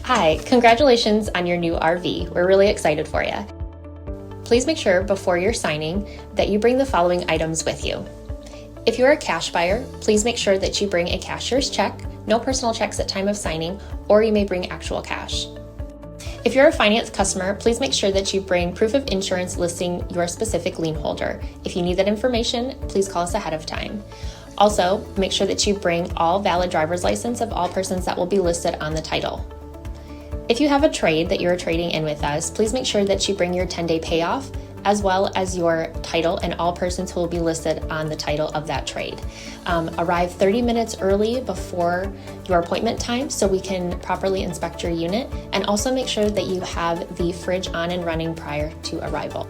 Hi, congratulations on your new RV. We're really excited for you. Please make sure before you're signing that you bring the following items with you. If you're a cash buyer, please make sure that you bring a cashier's check, no personal checks at time of signing, or you may bring actual cash. If you're a finance customer, please make sure that you bring proof of insurance listing your specific lien holder. If you need that information, please call us ahead of time. Also, make sure that you bring all valid driver's license of all persons that will be listed on the title. If you have a trade that you're trading in with us, please make sure that you bring your 10-day payoff as well as your title and all persons who will be listed on the title of that trade. Arrive 30 minutes early before your appointment time so we can properly inspect your unit, and also make sure that you have the fridge on and running prior to arrival.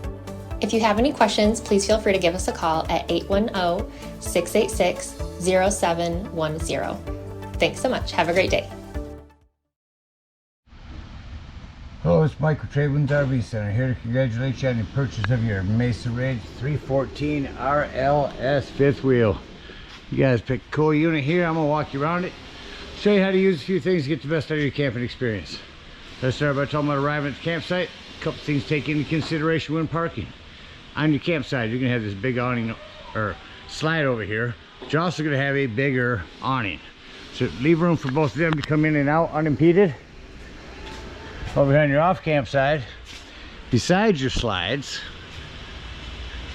If you have any questions, please feel free to give us a call at 810-686-0710. Thanks so much. Have a great day. Hello, it's Mike with TradeWinds RV Center, here to congratulate you on the purchase of your Mesa Ridge 314 RLS fifth wheel. You guys picked a cool unit here. I'm going to walk you around it, show you how to use a few things to get the best out of your camping experience. Let's start by talking about arriving at the campsite. A couple things to take into consideration when parking. On your campsite, you're going to have this big awning or slide over here, but you're also going to have a bigger awning. So leave room for both of them to come in and out unimpeded. Over here on your off camp side, besides your slides,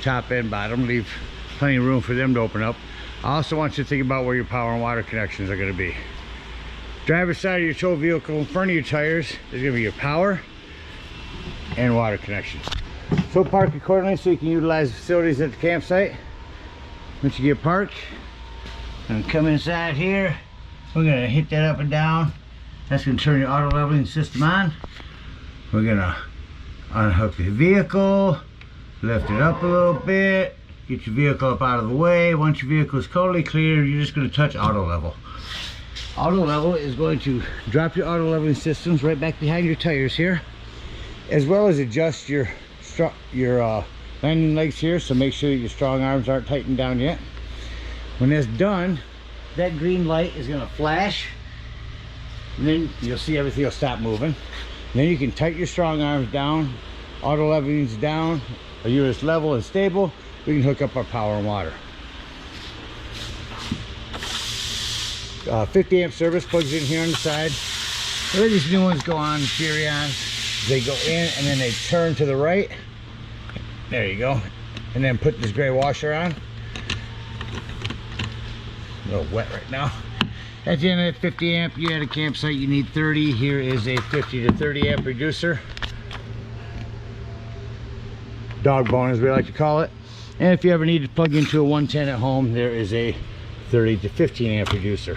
top and bottom, leave plenty of room for them to open up. I also want you to think about where your power and water connections are going to be. Driver's side of your tow vehicle, in front of your tires, is going to be your power and water connections. So park accordingly so you can utilize the facilities at the campsite. Once you get parked, and come inside here, we're going to hit that up and down. That's going to turn your auto leveling system on. We're going to unhook the vehicle, lift it up a little bit, get your vehicle up out of the way. Once your vehicle is totally clear, you're just going to touch auto level. Auto level is going to drop your auto leveling systems right back behind your tires here, as well as adjust your landing legs here, so make sure that your strong arms aren't tightened down yet. When that's done, that green light is going to flash, and then you'll see everything will stop moving. And then you can tighten your strong arms down, auto leveling's down, our unit's level and stable. We can hook up our power and water. 50 amp service plugs in here on the side. Where these new ones go on, Furions, they go in and then they turn to the right. There you go. And then put this gray washer on. A little wet right now. At the end of that 50 amp, you had a campsite, you need 30. Here is a 50 to 30 amp reducer. Dog bone, as we like to call it. And if you ever need to plug into a 110 at home, there is a 30 to 15 amp reducer.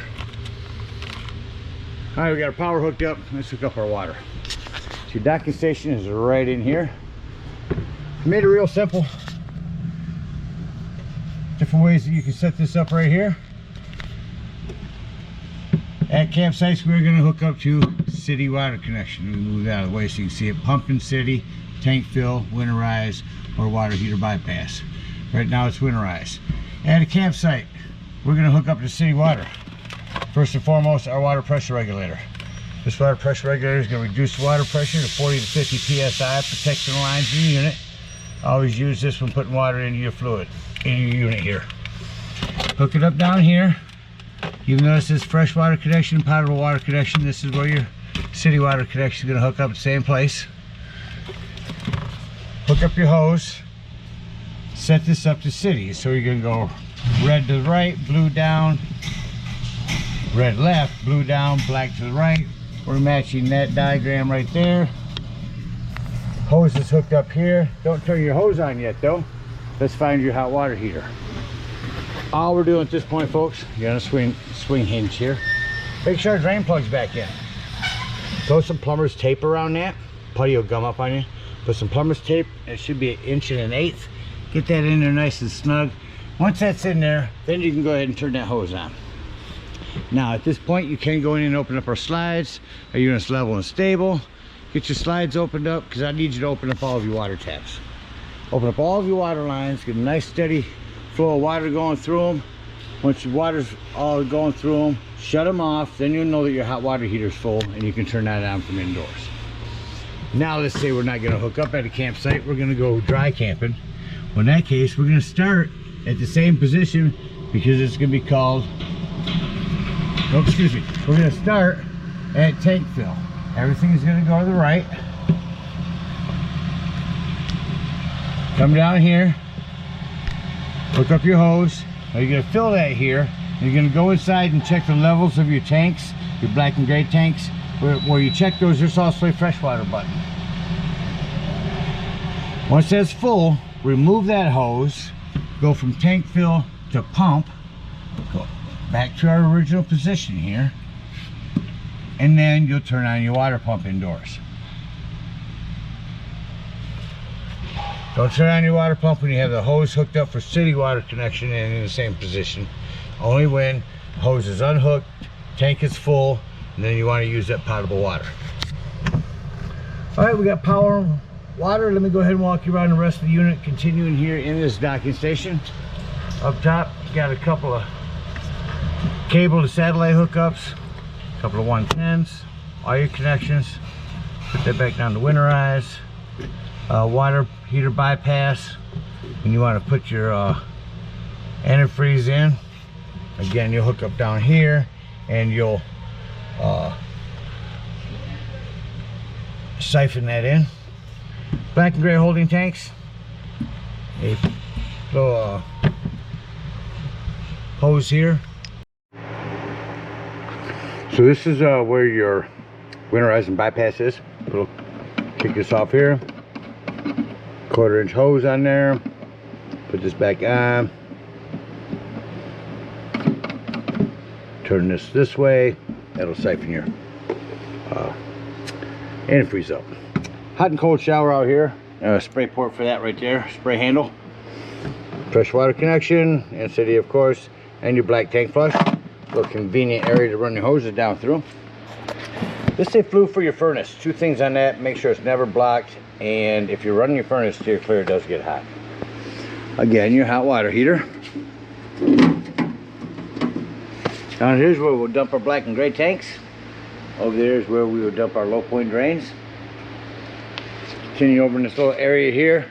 All right, we got our power hooked up. Let's hook up our water. So your docking station is right in here. I made it real simple. Different ways that you can set this up right here. At campsites, we're going to hook up to city water connection. We move that out of the way so you can see it. Pumping city, tank fill, winterize, or water heater bypass. Right now it's winterized. At a campsite, we're going to hook up to city water. First and foremost, our water pressure regulator. This water pressure regulator is going to reduce the water pressure to 40 to 50 psi, protecting the lines in your unit. Always use this when putting water into your fluid, in your unit here. Hook it up down here. Even though this is fresh water connection, potable water connection, this is where your city water connection is going to hook up at the same place. Hook up your hose. Set this up to city. So you're going to go red to the right, blue down, red left, blue down, black to the right. We're matching that diagram right there. Hose is hooked up here. Don't turn your hose on yet though. Let's find your hot water heater. All we're doing at this point, folks, you got a swing hinge here. Make sure our drain plug's back in. Throw some plumber's tape around that. Putty will gum up on you. Put some plumber's tape. It should be 1 1/8 inches. Get that in there nice and snug. Once that's in there, then you can go ahead and turn that hose on. Now at this point, you can go in and open up our slides. Our unit's level and stable. Get your slides opened up, because I need you to open up all of your water taps. Open up all of your water lines. Get a nice steady flow of water going through them. Once your water's all going through them, shut them off. Then you'll know that your hot water heater's full and you can turn that on from indoors. Now let's say we're not going to hook up at a campsite. We're going to go dry camping. Well, in that case, we're going to start at the same position because it's going to be called, oh, excuse me, we're going to start at tank fill. Everything is going to go to the right. Come down here, hook up your hose. Now you're going to fill that here. You're going to go inside and check the levels of your tanks, your black and gray tanks. Where you check those, there's also a freshwater button. Once that's full, remove that hose, go from tank fill to pump, go back to our original position here, and then you'll turn on your water pump indoors. Don't turn on your water pump when you have the hose hooked up for city water connection and in the same position. Only when the hose is unhooked, tank is full, and then you want to use that potable water. All right, we got power and water. Let me go ahead and walk you around the rest of the unit, continuing here in this docking station. Up top, you got a couple of cable to satellite hookups, a couple of 110s, all your connections. Put that back down to winterize. Water heater bypass when you want to put your antifreeze in. Again, you'll hook up down here and you'll siphon that in. Black and gray holding tanks, a little hose here. So this is where your winterizing bypass is. We'll kick this off here. 1/4 inch hose on there. Put this back on. Turn this way. That'll siphon your antifreeze up. Hot and cold shower out here. Spray port for that right there. Spray handle. Freshwater connection. And city, of course. And your black tank flush. A little convenient area to run your hoses down through. This is flue for your furnace. 2 things on that. Make sure it's never blocked. And if you're running your furnace steer clear, it does get hot. Again, your hot water heater. Down here's where we'll dump our black and gray tanks. Over there is where we will dump our low point drains. Continue over in this little area here.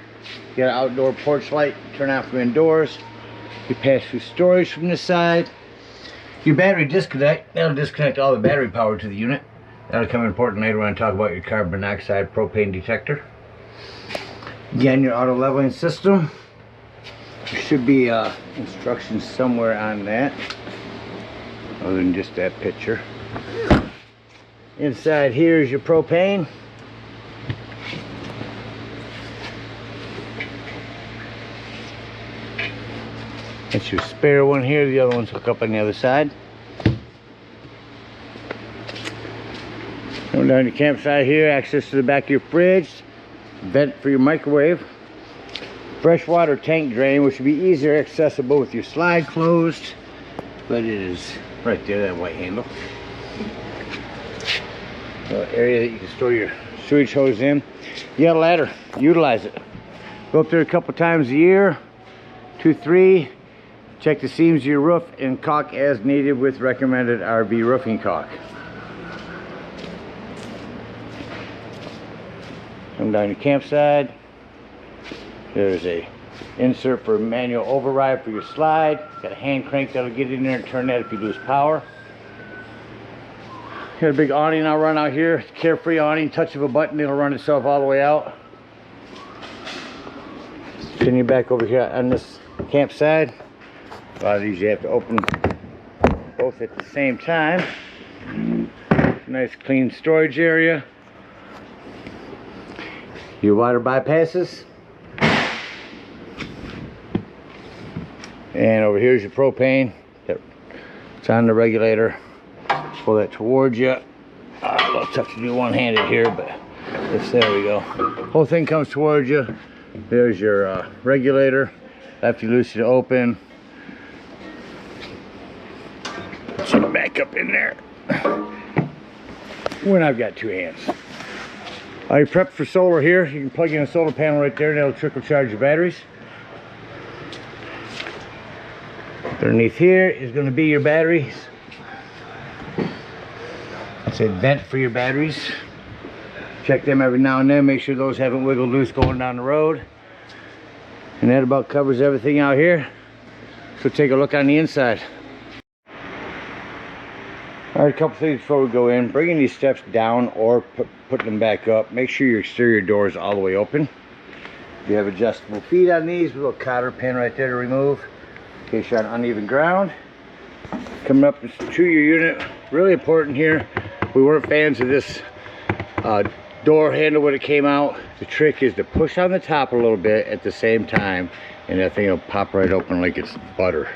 You got an outdoor porch light, turn out from indoors. You pass through storage from this side. Your battery disconnect, that'll disconnect all the battery power to the unit. That'll come important later when I talk about your carbon monoxide propane detector. Again, your auto leveling system. There should be instructions somewhere on that, other than just that picture. Inside here is your propane. That's your spare one here. The other one's hooked up on the other side. Going down your campsite here, access to the back of your fridge, vent for your microwave, freshwater tank drain, which would be easier accessible with your slide closed, but it is right there, that white handle. Area that you can store your sewage hose in. You got a ladder, utilize it. Go up there a couple times a year, 2, 3. Check the seams of your roof and caulk as needed with recommended RV roofing caulk. Come down your campsite. There's a insert for manual override for your slide. Got a hand crank that'll get in there and turn that if you lose power. Got a big awning I'll run out here. Carefree awning, touch of a button, it'll run itself all the way out. Continue back over here on this campsite. A lot of these you have to open both at the same time. Nice clean storage area. Your water bypasses. And over here's your propane. It's on the regulator. Pull that towards you. A little tough to do one-handed here, but there we go. Whole thing comes towards you. There's your regulator. Lefty loosey to open. Put it back up in there. When I've got 2 hands. Are you prepped for solar here? You can plug in a solar panel right there and that'll trickle charge your batteries. Underneath here is going to be your batteries. It's a vent for your batteries. Check them every now and then, make sure those haven't wiggled loose going down the road. And that about covers everything out here. So take a look on the inside. Alright, a couple things before we go in. Bringing these steps down or putting them back up, make sure your exterior door is all the way open. You have adjustable feet on these, a little cotter pin right there to remove in case you're on uneven ground. Coming up to your unit, really important here. We weren't fans of this door handle when it came out. The trick is to push on the top a little bit at the same time, and that thing will pop right open like it's butter.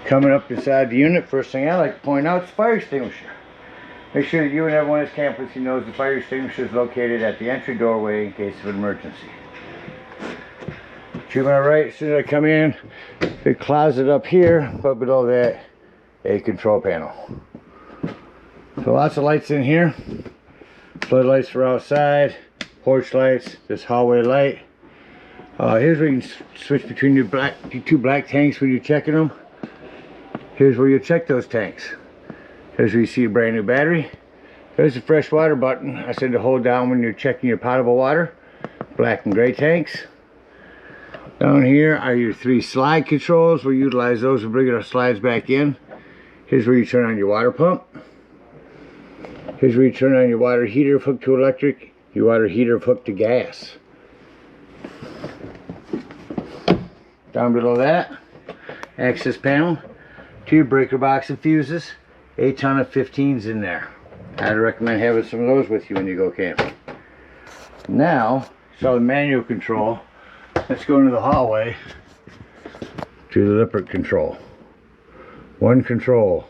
Coming up inside the unit, first thing I like to point out is the fire extinguisher. Make sure that you and everyone that's camped with you knows the fire extinguisher is located at the entry doorway in case of an emergency. To my right, as soon as I come in, big closet up here, but below that, a control panel. So lots of lights in here. Floodlights for outside, porch lights, this hallway light. Here's where you can switch between your two black tanks when you're checking them. Here's where you check those tanks. Here's where you see a brand new battery. There's the fresh water button. I said to hold down when you're checking your potable water. Black and gray tanks. Down here are your 3 slide controls. We'll utilize those and bring our slides back in. Here's where you turn on your water pump. Here's where you turn on your water heater hooked to electric, your water heater hooked to gas. Down below that, access panel, 2 breaker box and fuses, a ton of 15s in there. I'd recommend having some of those with you when you go camping. Now, so the manual control, let's go into the hallway to the lippert control. One control.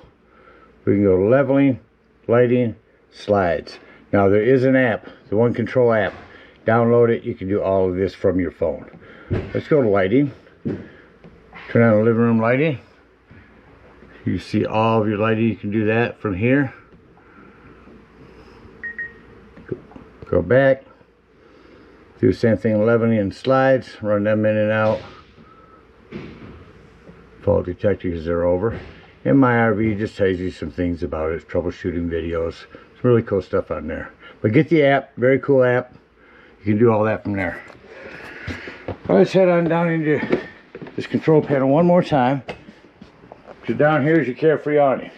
We can go leveling, lighting, slides. Now there is an app, the One Control app. Download it, you can do all of this from your phone. Let's go to lighting. Turn on the living room lighting. You see all of your lighting, you can do that from here. Go back. Do the same thing, leveling and slides, run them in and out. Fault detectors are over. In my RV, just tells you some things about it, troubleshooting videos. Some really cool stuff on there. But get the app, very cool app. You can do all that from there. Well, let's head on down into this control panel one more time. So down here is your carefree awning.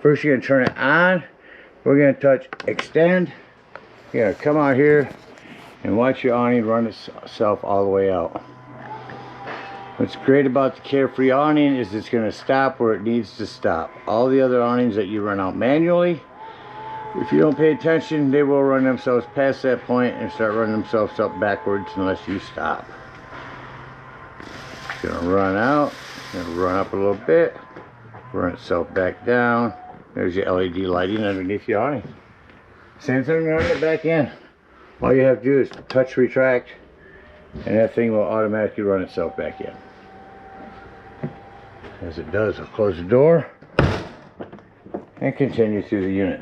First you're gonna turn it on. We're gonna touch extend. You're gonna come out here and watch your awning run itself all the way out. What's great about the carefree awning is it's going to stop where it needs to stop. All the other awnings that you run out manually, if you don't pay attention, they will run themselves past that point and start running themselves up backwards unless you stop. It's going to run out, going to run up a little bit, run itself back down. There's your LED lighting underneath your awning. Same thing, run it back in. All you have to do is touch retract and that thing will automatically run itself back in. As it does, I'll close the door and continue through the unit.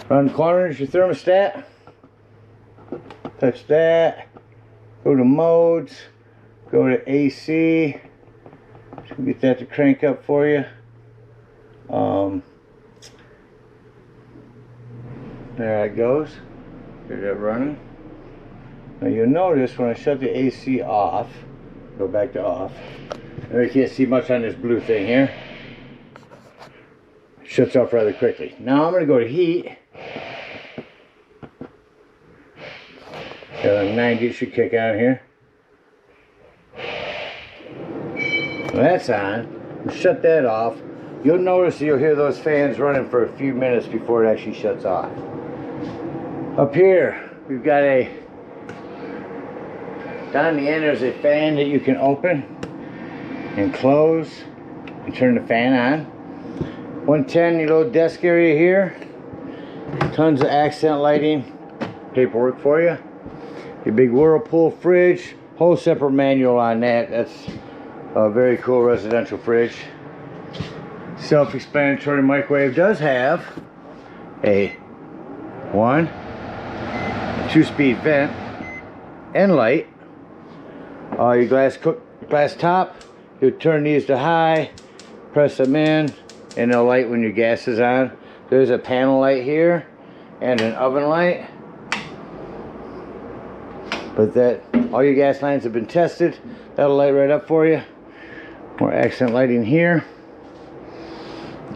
Around the corner is your thermostat. Touch that. Go to modes. Go to AC. Just get that to crank up for you. There it goes. Get that running. Now you'll notice when I shut the AC off, go back to off, and you can't see much on this blue thing here. It shuts off rather quickly. Now I'm going to go to heat. Got a 90, it should kick on here. Well, that's on. Shut that off. You'll notice you'll hear those fans running for a few minutes before it actually shuts off. Up here, we've got down the end there's a fan that you can open and close and turn the fan on. 110, your little desk area here. Tons of accent lighting, paperwork for you. Your big Whirlpool fridge, whole separate manual on that. That's a very cool residential fridge. Self-explanatory microwave does have a 2-speed vent and light. Your glass top, you turn these to high, press them in, and they'll light when your gas is on. There's a panel light here and an oven light. But that, all your gas lines have been tested. That'll light right up for you. More accent lighting here.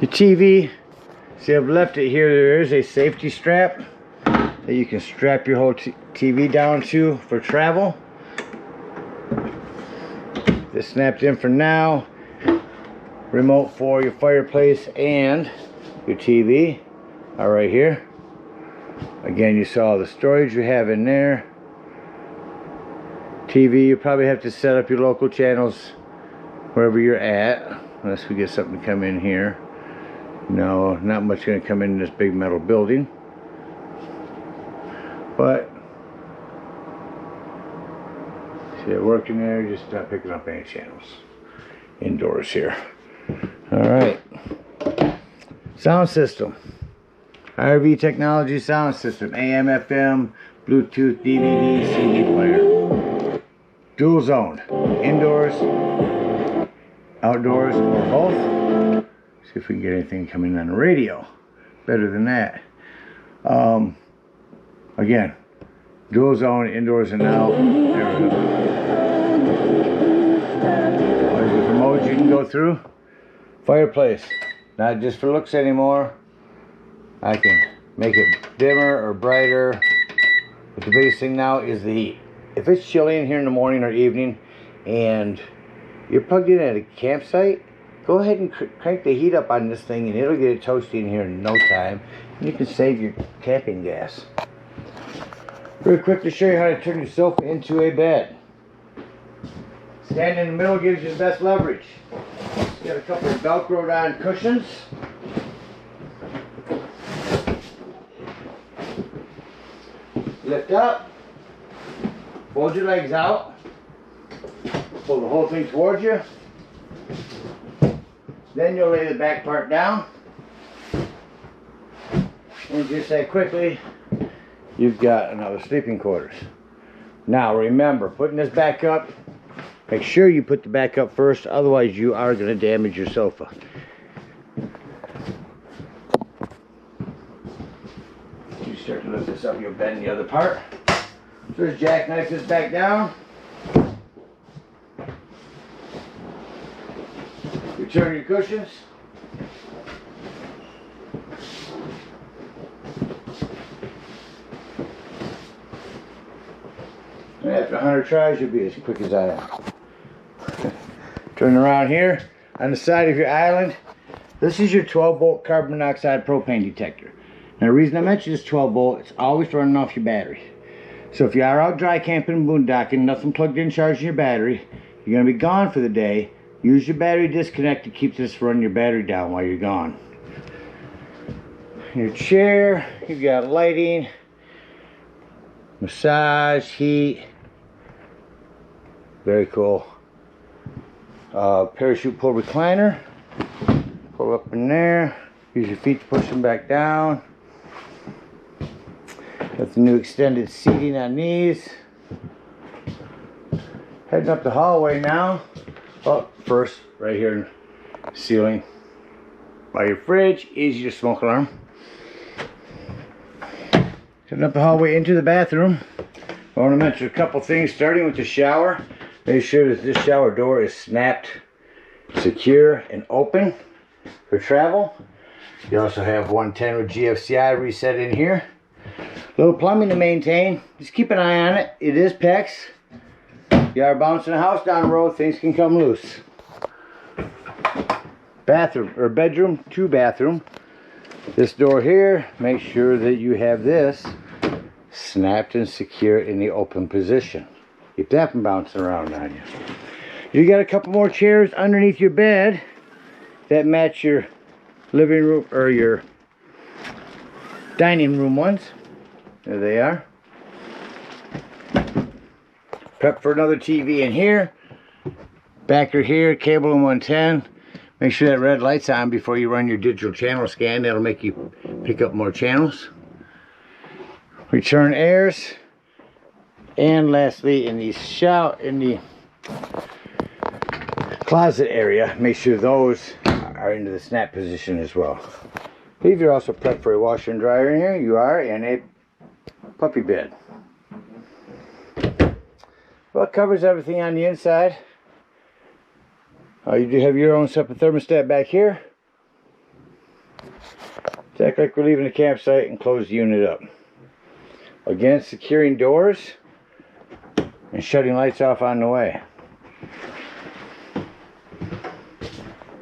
The TV, see, I've left it here. There is a safety strap that you can strap your whole TV down to for travel. This snapped in for now. Remote for your fireplace and your TV are right here. Again, you saw the storage you have in there. TV, you probably have to set up your local channels wherever you're at, unless we get something to come in here. No, not much going to come in this big metal building. But see it working there, just not picking up any channels. Indoors here. Alright. Sound system. RV Technology sound system. AM, FM, Bluetooth, DVD, CD player. Dual zone. Indoors, outdoors, or both. See if we can get anything coming on the radio. Better than that. Again, dual zone, indoors and out. There we go. There's different modes you can go through. Fireplace. Not just for looks anymore. I can make it dimmer or brighter. But the biggest thing now is the heat. If it's chilly in here in the morning or evening and you're plugged in at a campsite, go ahead and crank the heat up on this thing and it'll get it toasty in here in no time. And you can save your camping gas. Real quick to show you how to turn your sofa into a bed. Stand in the middle gives you the best leverage. Got a couple of Velcroed on cushions. Lift up. Fold your legs out. Pull the whole thing towards you. Then you'll lay the back part down. And just that quickly, you've got another sleeping quarters. Now remember, putting this back up, make sure you put the back up first, otherwise you are going to damage your sofa. You start to lift this up, you'll bend the other part. So just jackknife this back down. Return your cushions. And after 100 tries, you'll be as quick as I am. Turn around here. On the side of your island, this is your 12-volt carbon monoxide propane detector. Now the reason I mention this 12-volt, it's always running off your battery. So if you are out dry camping and boondocking, nothing plugged in charging your battery, you're going to be gone for the day, use your battery disconnect to keep this running your battery down while you're gone. Your chair, you've got lighting, massage, heat, very cool. Parachute pull recliner, pull up in there, use your feet to push them back down. Got the new extended seating on these. Heading up the hallway now. Oh, first, right here in the ceiling by your fridge is your smoke alarm. Heading up the hallway into the bathroom. I want to mention a couple things, starting with the shower. Make sure that this shower door is snapped, secure, and open for travel. You also have 110 with GFCI reset in here. Little plumbing to maintain. Just keep an eye on it. It is PEX. You are bouncing a house down the road, things can come loose. Bathroom, or bedroom to bathroom. This door here, make sure that you have this snapped and secure in the open position. Keep that from bouncing around on you. You got a couple more chairs underneath your bed that match your living room or your dining room ones. There they are. Prep for another TV in here. Backer here, cable in 110. Make sure that red light's on before you run your digital channel scan. That'll make you pick up more channels. Return airs. And lastly, in the closet area, make sure those are into the snap position as well. I believe you're also prepped for a washer and dryer in here. You are in a puppy bed. Well, it covers everything on the inside. You do have your own separate thermostat back here. It's act like we're leaving the campsite and close the unit up. Again, securing doors and shutting lights off on the way.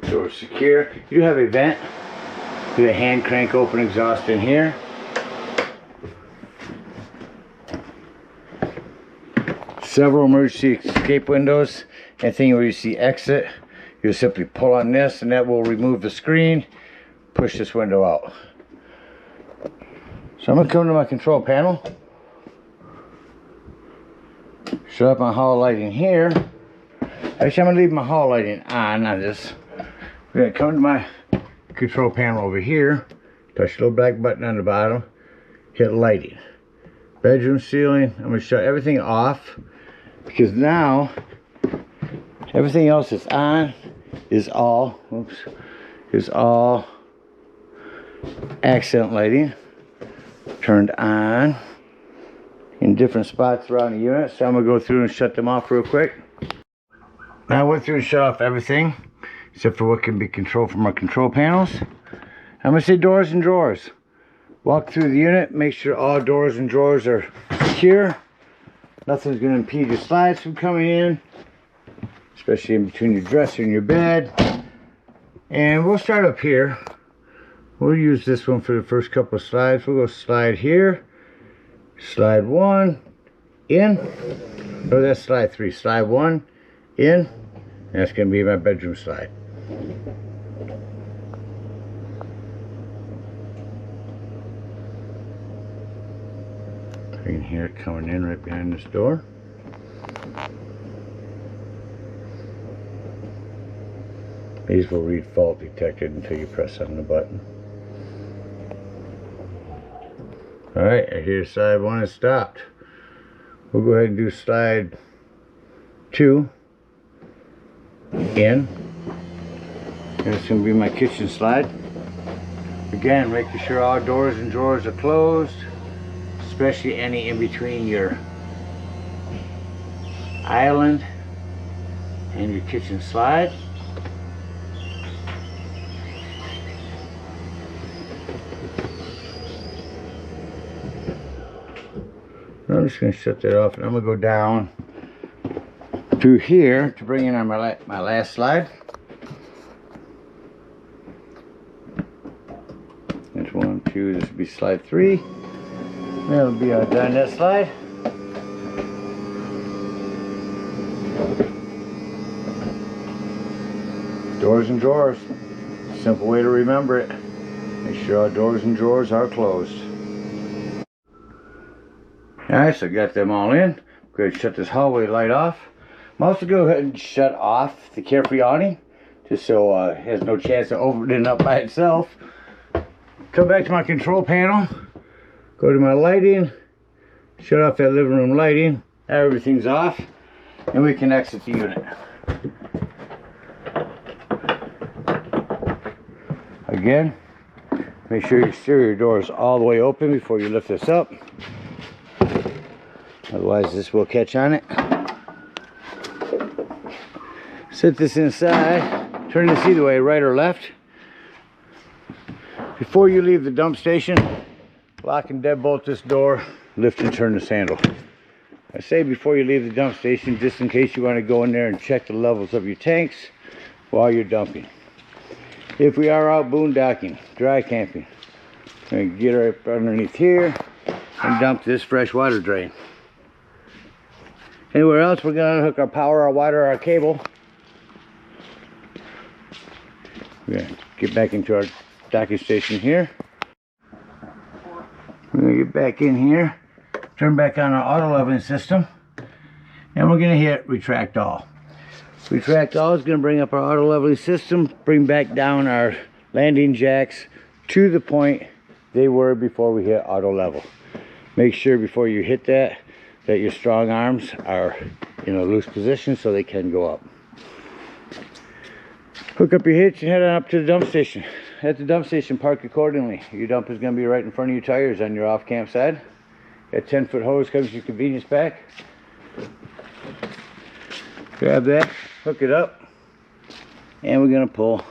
Doors secure. You do have a vent. Do a hand crank open exhaust in here. Several emergency escape windows. Anything where you see exit, you simply pull on this and that will remove the screen, push this window out. So I'm going to come to my control panel, shut up my hall lighting here. Actually, I'm going to leave my hall lighting on this. We're going to come to my control panel over here, touch the little black button on the bottom, hit lighting. Bedroom ceiling, I'm going to shut everything off because now everything else that's on is all accent lighting turned on in different spots around the unit. So I'm going to go through and shut them off real quick. Now I went through and shut off everything except for what can be controlled from our control panels. I'm going to say doors and drawers. Walk through the unit, make sure all doors and drawers are secure. Nothing's going to impede your slides from coming in, especially in between your dresser and your bed. And we'll start up here. We'll use this one for the first couple of slides. We'll go slide here, slide 1 in. Oh, that's slide 3. Slide 1 in. That's going to be my bedroom slide. You can hear it coming in right behind this door. These will read fault detected until you press on the button. Alright, I hear slide 1 is stopped. We'll go ahead and do slide 2 in. This is going to be my kitchen slide. Again, making sure all doors and drawers are closed, especially any in between your island and your kitchen slide. I'm just going to shut that off and I'm going to go down to here to bring in on my last slide. There's 1, 2, this will be slide 3. That'll be our dinette slide. Doors and drawers. Simple way to remember it. Make sure our doors and drawers are closed. Alright, so I got them all in. Go ahead and shut this hallway light off. I'm also going to go ahead and shut off the Carefree awning, just so it has no chance of opening up by itself. Come back to my control panel. Go to my lighting. Shut off that living room lighting. Everything's off. And we can exit the unit. Again, make sure your exterior door is all the way open before you lift this up. Otherwise this will catch on it. Set this inside. Turn this either way, right or left. Before you leave the dump station, lock and deadbolt this door. Lift and turn this handle. I say before you leave the dump station, just in case you want to go in there and check the levels of your tanks while you're dumping. If we are out boondocking, dry camping, we're going to get right underneath here and dump this fresh water drain. Anywhere else, we're going to hook our power, our water, our cable. We're going to get back into our docking station here. We're going to get back in here, turn back on our auto leveling system, and we're going to hit retract all. Retract all is going to bring up our auto leveling system, bring back down our landing jacks to the point they were before we hit auto level. Make sure before you hit that your strong arms are in a loose position so they can go up. Hook up your hitch and head on up to the dump station. At the dump station, park accordingly. Your dump is going to be right in front of your tires on your off-camp side. Got 10-foot hose, comes with your convenience pack. Grab that, hook it up, and we're going to pull.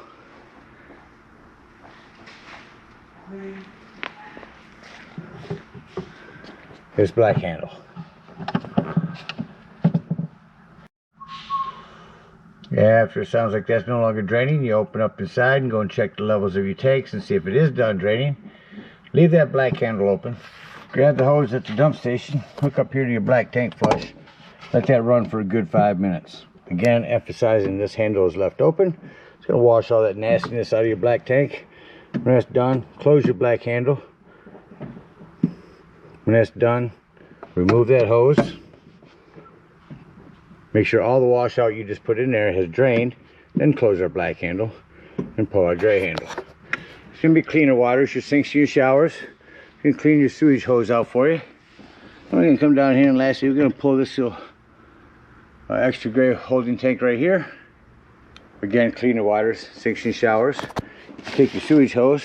This black handle. Yeah, after it sounds like that's no longer draining, you open up inside and go and check the levels of your tanks and see if it is done draining. Leave that black handle open. Grab the hose at the dump station, hook up here to your black tank flush. Let that run for a good 5 minutes. Again, emphasizing this handle is left open. It's going to wash all that nastiness out of your black tank. When that's done, close your black handle. When that's done, remove that hose. Make sure all the washout you just put in there has drained. Then close our black handle and pull our gray handle. It's going to be cleaner water. It's your sinks and your showers. You can clean your sewage hose out for you. We're going to come down here and lastly we're going to pull this little extra gray holding tank right here. Again, cleaner waters, sinks and showers. Take your sewage hose,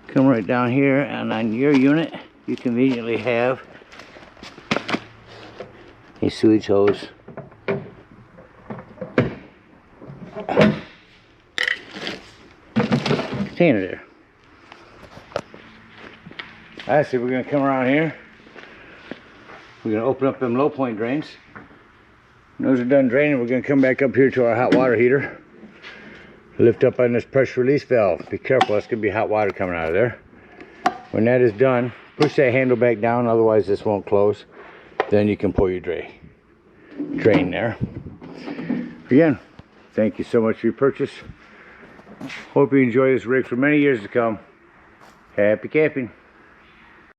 come right down here, and on your unit you conveniently have a sewage hose container there. Alright, so we're going to come around here. We're going to open up them low point drains. When those are done draining, we're going to come back up here to our hot water heater. Lift up on this pressure release valve. Be careful, that's going to be hot water coming out of there. When that is done, push that handle back down, otherwise this won't close. Then you can pull your drain there. Again, thank you so much for your purchase. Hope you enjoy this rig for many years to come. Happy camping.